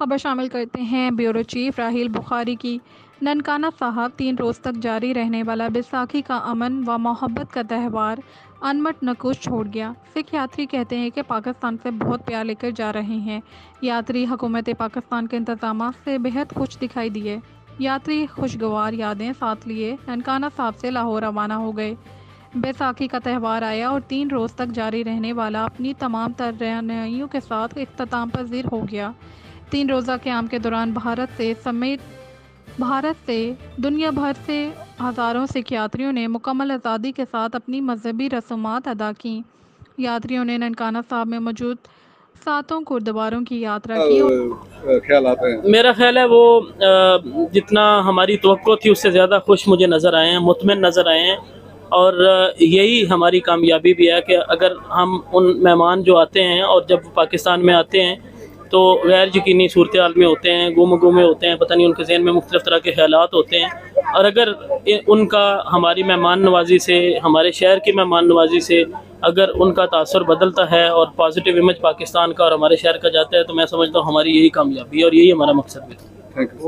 खबर शामिल करते हैं ब्यूरो चीफ राहिल बुखारी की। ननकाना साहब 3 रोज़ तक जारी रहने वाला बैसाखी का अमन व मोहब्बत का त्यौहार अनमट नकुश छोड़ गया। सिख यात्री कहते हैं कि पाकिस्तान से बहुत प्यार लेकर जा रहे हैं। यात्री हुकूमत पाकिस्तान के इंतजाम से बेहद खुश दिखाई दिए। यात्री खुशगवार यादें साथ लिए ननकाना साहब से लाहौर रवाना हो गए। बैसाखी का त्यौहार आया और 3 रोज़ तक जारी रहने वाला अपनी तमाम तैयारियों के साथ इख्तिताम पजीर हो गया। 3 रोज़ा क़याम के दौरान भारत से दुनिया भर से हज़ारों सिख यात्रियों ने मुकम्मल आज़ादी के साथ अपनी मजहबी रस्मात अदा की। यात्रियों ने ननकाना साहब में मौजूद 7 गुरुद्वारों की यात्रा की। ख्याल आता है मेरा ख्याल है वो जितना हमारी तवक्को थी उससे ज़्यादा खुश मुझे नज़र आए हैं, मुतमिन नज़र आए हैं। और यही हमारी कामयाबी भी है कि अगर हम उन मेहमान जो आते हैं और जब पाकिस्तान में आते हैं तो गैर यकीनी सूरत हाल में होते हैं, गुमे होते हैं, पता नहीं उनके जहन में मुख्तलिफ़ तरह के ख्यालात होते हैं। और अगर उनका हमारी मेहमान नवाजी से, हमारे शहर की मेहमान नवाजी से अगर उनका तासुर बदलता है और पॉजिटिव इमेज पाकिस्तान का और हमारे शहर का जाता है तो मैं समझता हूँ हमारी यही कामयाबी है और यही हमारा मकसद भी है। Thank you.